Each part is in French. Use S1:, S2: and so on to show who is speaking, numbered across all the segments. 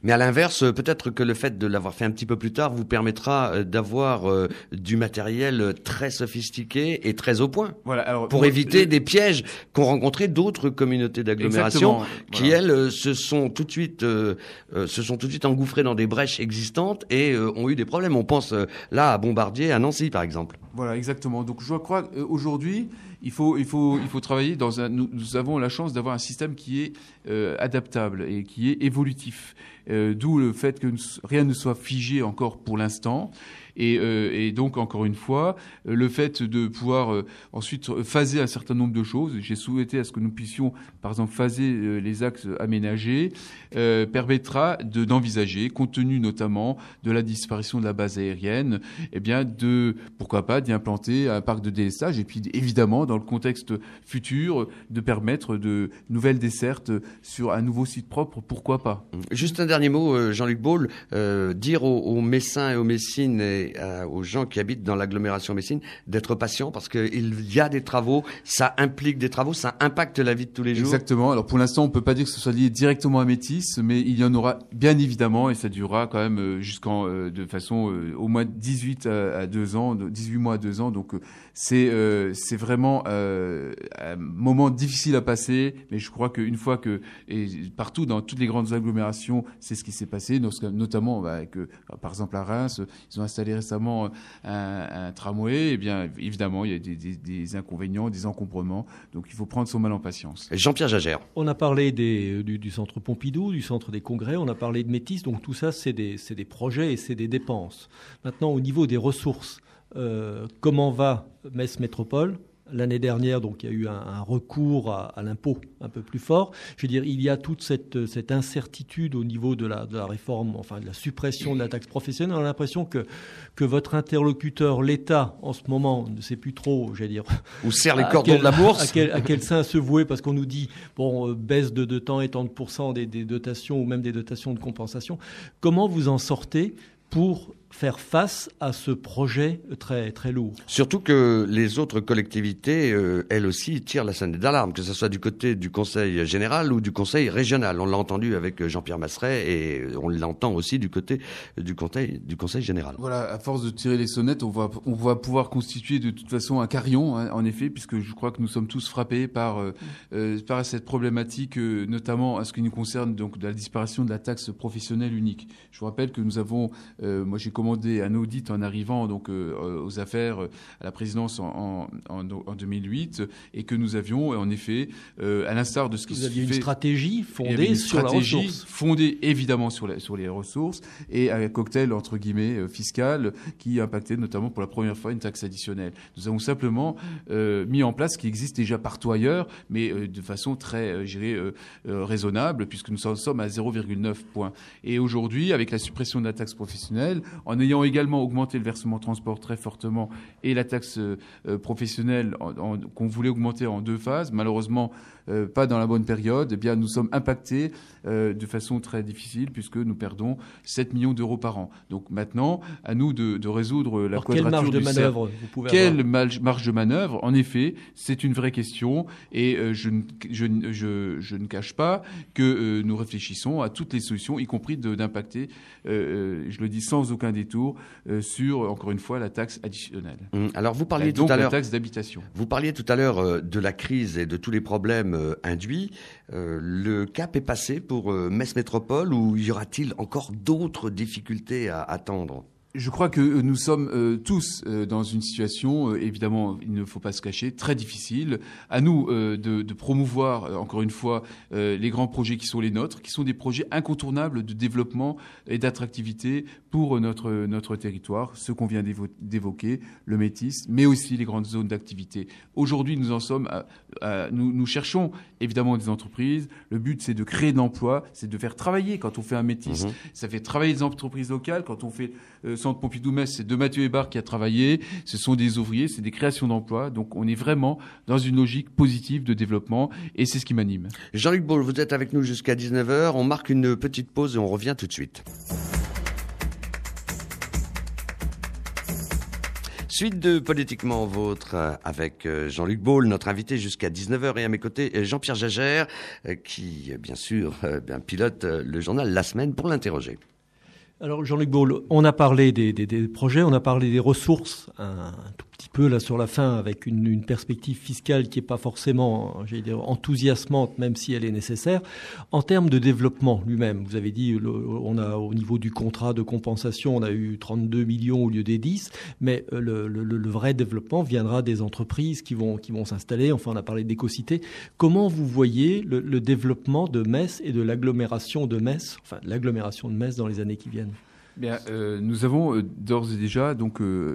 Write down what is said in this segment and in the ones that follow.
S1: Mais à l'inverse, peut-être que le fait de l'avoir fait un petit peu plus tard vous permettra d'avoir du matériel très sophistiqué et très au point.
S2: Voilà, alors,
S1: pour éviter des pièges qu'ont rencontré d'autres communautés d'agglomération qui, elles, se sont tout de suite engouffrées dans des brèches existantes et ont eu des problèmes. On pense là à Bombardier, à Nancy, par exemple.
S2: Voilà, exactement. Donc je crois qu'aujourd'hui, il faut travailler nous avons la chance d'avoir un système qui est adaptable et qui est évolutif. D'où le fait que rien ne soit figé encore pour l'instant. Et donc, encore une fois, le fait de pouvoir ensuite phaser un certain nombre de choses. J'ai souhaité à ce que nous puissions, par exemple, phaser les axes aménagés, permettra d'envisager, compte tenu notamment de la disparition de la base aérienne, pourquoi pas, d'y implanter un parc de délestage. Et puis, évidemment, dans le contexte futur, de permettre de nouvelles dessertes sur un nouveau site propre, pourquoi pas.
S1: Juste un dernier mot, Jean-Luc Baule, dire aux Messins et aux Messines et aux gens qui habitent dans l'agglomération messine d'être patients parce qu'il y a des travaux, ça implique des travaux, ça impacte la vie de tous les jours.
S2: Exactement. Alors pour l'instant, on peut pas dire que ce soit lié directement à Métis, mais il y en aura bien évidemment et ça durera quand même de façon au moins 18 à 2 ans, 18 mois à 2 ans. Donc c'est vraiment un moment difficile à passer, mais je crois qu'une fois et partout dans toutes les grandes agglomérations, c'est ce qui s'est passé, notamment par exemple à Reims, ils ont installé récemment un tramway, et bien évidemment il y a des inconvénients, des encombrements, donc il faut prendre son mal en patience.
S1: Jean-Pierre Jagère.
S3: On a parlé du centre Pompidou, du centre des congrès, on a parlé de Métis, donc tout ça c'est des projets et c'est des dépenses. Maintenant au niveau des ressources, comment va Metz Métropole ? L'année dernière, donc, il y a eu un recours à l'impôt un peu plus fort. Je veux dire, il y a toute cette incertitude au niveau de la réforme, enfin de la suppression de la taxe professionnelle. On a l'impression que votre interlocuteur, l'État, en ce moment, ne sait plus trop, j'allais dire,
S1: où serre les cordons de la bourse,
S3: à quel sein se vouer, parce qu'on nous dit baisse de tant et tant de pourcents des dotations ou même des dotations de compensation. Comment vous en sortez pour faire face à ce projet très, très lourd? Surtout
S1: que les autres collectivités, elles aussi, tirent la sonnette d'alarme, que ce soit du côté du Conseil général ou du Conseil régional. On l'a entendu avec Jean-Pierre Masseret et on l'entend aussi du côté du Conseil général.
S2: Voilà, à force de tirer les sonnettes, on va pouvoir constituer de toute façon un carillon, hein, en effet, puisque je crois que nous sommes tous frappés par cette problématique, notamment à ce qui nous concerne donc de la disparition de la taxe professionnelle unique. Je vous rappelle que nous avons, moi j'ai commandé un audit en arrivant donc aux affaires à la présidence en 2008 et que nous avions en effet à l'instar de ce qui se fait. Vous aviez
S3: une stratégie fondée sur la ressource.
S2: Fondée évidemment sur les ressources et un cocktail entre guillemets fiscal qui impactait notamment pour la première fois une taxe additionnelle. Nous avons simplement mis en place ce qui existe déjà partout ailleurs, mais de façon très raisonnable puisque nous en sommes à 0,9 points. Et aujourd'hui, avec la suppression de la taxe professionnelle, en ayant également augmenté le versement transport très fortement et la taxe professionnelle qu'on voulait augmenter en 2 phases, malheureusement pas dans la bonne période, eh bien nous sommes impactés de façon très difficile puisque nous perdons 7 millions d'euros par an. Donc maintenant, à nous de résoudre la quadrature du cercle. Quelle marge de manœuvre? En effet, c'est une vraie question et je ne cache pas que nous réfléchissons à toutes les solutions, y compris d'impacter, je le dis sans aucun détour, sur, encore une fois, la taxe additionnelle.
S1: Alors vous parliez tout à l'heure,
S2: la taxe d'habitation.
S1: Vous parliez tout à l'heure de la crise et de tous les problèmes induits. Le cap est passé pour Metz Métropole ou y aura-t-il encore d'autres difficultés à attendre ?
S2: Je crois que nous sommes tous dans une situation, évidemment, il ne faut pas se cacher, très difficile. À nous de promouvoir, encore une fois, les grands projets qui sont les nôtres, qui sont des projets incontournables de développement et d'attractivité pour notre territoire, ce qu'on vient d'évoquer, le Métis, mais aussi les grandes zones d'activité. Aujourd'hui, nous en sommes nous cherchons évidemment des entreprises. Le but, c'est de créer de l'emploi, c'est de faire travailler quand on fait un Métis. Ça fait travailler les entreprises locales. Quand on fait Centre Pompidou-Metz, c'est de Mathieu Hébert qui a travaillé. Ce sont des ouvriers, c'est des créations d'emplois. Donc, on est vraiment dans une logique positive de développement et c'est ce qui m'anime.
S1: Jean-Luc Baule, vous êtes avec nous jusqu'à 19h. On marque une petite pause et on revient tout de suite. Suite de Politiquement Vôtre avec Jean-Luc Baule, notre invité jusqu'à 19h, et à mes côtés Jean-Pierre Jagère qui bien sûr pilote le journal La Semaine pour l'interroger. Alors
S3: Jean-Luc Baule, on a parlé des projets, on a parlé des ressources, un tout petit peu là sur la fin, avec une perspective fiscale qui n'est pas forcément, j'allais dire, enthousiasmante, même si elle est nécessaire. En termes de développement lui-même, vous avez dit, on a au niveau du contrat de compensation, on a eu 32 millions au lieu des 10, mais le vrai développement viendra des entreprises qui vont s'installer. Enfin, on a parlé d'éco-cité. Comment vous voyez le développement de Metz et de l'agglomération de Metz, dans les années qui viennent?
S2: Bien, nous avons d'ores et déjà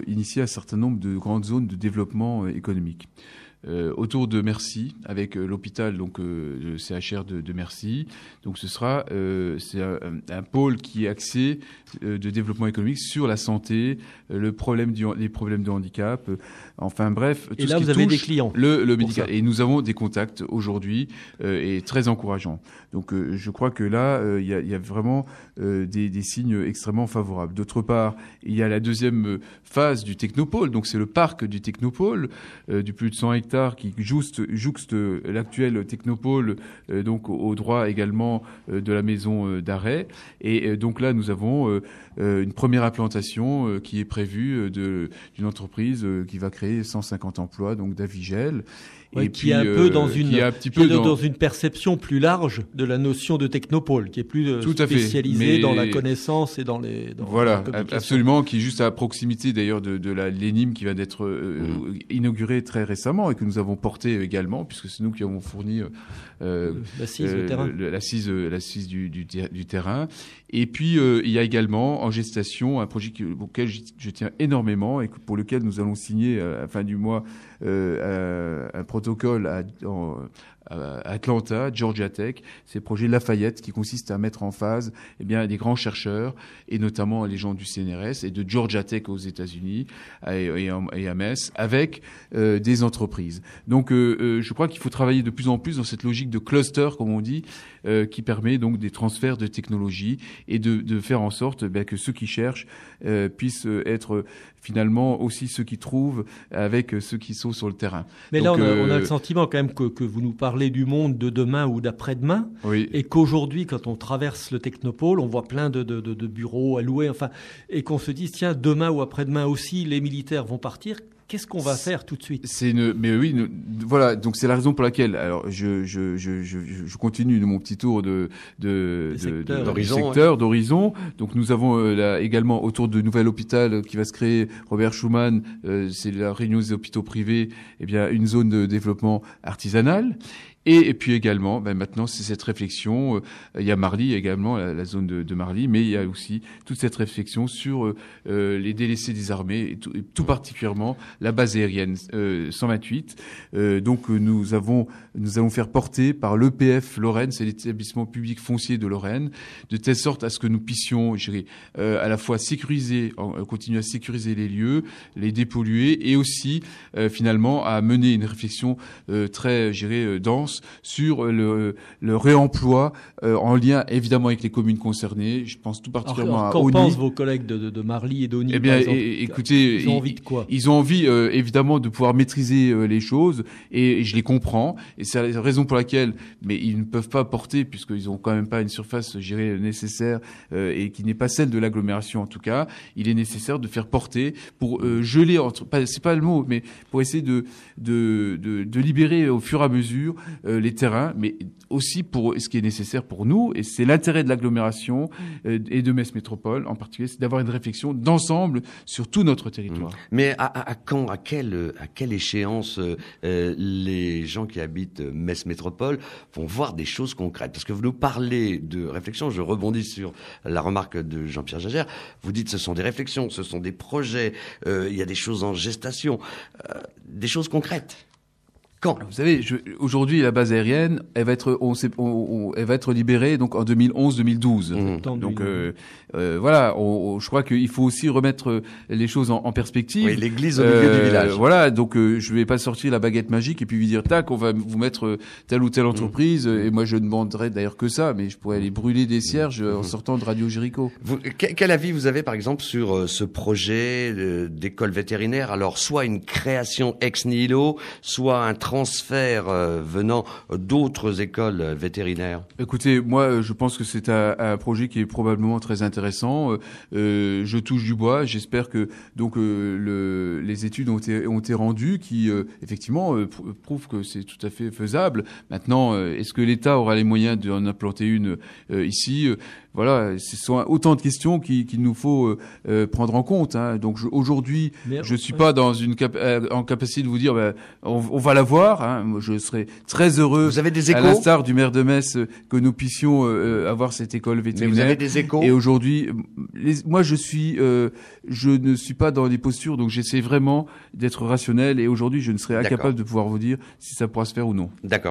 S2: initié un certain nombre de grandes zones de développement économique. Autour de Mercy, avec l'hôpital, le CHR de Mercy. Donc ce sera c'est un pôle qui est axé de développement économique sur la santé, les problèmes de handicap, enfin bref.
S3: Et là, vous avez des clients.
S2: Le médical. Et nous avons des contacts aujourd'hui et très encourageants. Donc je crois que là, il y a vraiment des signes extrêmement favorables. D'autre part, il y a la deuxième phase du technopôle. Donc c'est le parc du technopôle du plus de 100 hectares qui jouxte l'actuel technopôle au droit également de la maison d'arrêt. Et donc là, nous avons une première implantation qui est prévue d'une entreprise qui va créer 150 emplois, donc d'Avigel.
S3: Et qui est un peu dans une perception plus large de la notion de technopôle, qui est plus spécialisée dans la connaissance et dans
S2: voilà, absolument, qui est juste à proximité d'ailleurs de la l'ENIM qui vient d'être inaugurée très récemment et que nous avons porté également, puisque c'est nous qui avons fourni l'assise du terrain. Et puis il y a également en gestation un projet auquel je tiens énormément et pour lequel nous allons signer à la fin du mois un protocole à Atlanta, Georgia Tech, c'est le projet Lafayette qui consiste à mettre en phase des grands chercheurs et notamment les gens du CNRS et de Georgia Tech aux États-Unis et à Metz avec des entreprises. Donc je crois qu'il faut travailler de plus en plus dans cette logique de cluster, comme on dit, qui permet donc des transferts de technologies et de faire en sorte que ceux qui cherchent puissent être finalement aussi ceux qui trouvent avec ceux qui sont sur le terrain.
S3: Mais donc, là, on a le sentiment quand même que vous nous parlez du monde de demain ou d'après-demain,
S2: oui.
S3: Et qu'aujourd'hui, quand on traverse le technopôle, on voit plein de bureaux à louer, et qu'on se dit, tiens, demain ou après-demain aussi, les militaires vont partir. Qu'est-ce qu'on va faire tout de suite ?
S2: Voilà. Donc c'est la raison pour laquelle, alors je continue de mon petit tour d'horizon. Donc nous avons également autour de nouvel hôpital qui va se créer, Robert Schuman, c'est la réunion des hôpitaux privés, une zone de développement artisanal. Et puis également, maintenant, c'est cette réflexion. Il y a Marly également, la zone de Marly, mais il y a aussi toute cette réflexion sur les délaissés des armées, et tout particulièrement la base aérienne 128. Donc nous allons faire porter par l'EPF Lorraine, c'est l'établissement public foncier de Lorraine, de telle sorte à ce que nous puissions, à la fois continuer à sécuriser les lieux, les dépolluer, et aussi finalement à mener une réflexion très, dense sur le réemploi en lien évidemment avec les communes concernées. Je pense tout particulièrement à Osny.
S3: Qu'en pensent vos collègues de Marly et d'Osny?
S2: Écoutez,
S3: ils ont envie de quoi?
S2: Ils ont envie évidemment de pouvoir maîtriser les choses et je les comprends. Et c'est la raison pour laquelle, mais ils ne peuvent pas porter puisqu'ils ont quand même pas une surface, nécessaire et qui n'est pas celle de l'agglomération en tout cas. Il est nécessaire de faire porter pour geler c'est pas le mot, mais pour essayer de libérer au fur et à mesure les terrains, mais aussi pour ce qui est nécessaire pour nous, et c'est l'intérêt de l'agglomération et de Metz Métropole en particulier, c'est d'avoir une réflexion d'ensemble sur tout notre territoire.
S1: Mais à quelle échéance les gens qui habitent Metz Métropole vont voir des choses concrètes? Parce que vous nous parlez de réflexion, je rebondis sur la remarque de Jean-Pierre Jagère, vous dites ce sont des réflexions, ce sont des projets, il y a des choses en gestation, des choses concrètes. Quand?
S2: Vous savez, aujourd'hui, la base aérienne, elle va être libérée donc en 2011-2012. Donc voilà, je crois qu'il faut aussi remettre les choses en perspective.
S1: Oui, l'église au milieu du village.
S2: Voilà, donc je vais pas sortir la baguette magique et puis lui dire tac, on va vous mettre telle ou telle entreprise. Et moi, je ne demanderais d'ailleurs que ça, mais je pourrais aller brûler des cierges en sortant de Radio Jéricho.
S1: Quel avis vous avez, par exemple, sur ce projet d'école vétérinaire? Alors, soit une création ex nihilo, soit un transfert venant d'autres écoles vétérinaires.
S2: Écoutez, moi, je pense que c'est un projet qui est probablement très intéressant. Je touche du bois. J'espère que donc les études ont été rendues, qui effectivement prouvent que c'est tout à fait faisable. Maintenant, est-ce que l'État aura les moyens d'en implanter une ici? Voilà, ce sont autant de questions qu'il nous faut prendre en compte. Hein. Donc aujourd'hui, je suis pas en capacité de vous dire on va la voir. Hein. Moi, je serais très heureux.
S1: Vous avez des échos?
S2: À l'instar du maire de Metz, que nous puissions avoir cette école vétérinaire.
S1: Mais vous avez des échos?
S2: Et aujourd'hui, moi je ne suis pas dans les postures, donc j'essaie vraiment d'être rationnel. Et aujourd'hui, je ne serais incapable de pouvoir vous dire si ça pourra se faire ou non.
S1: D'accord.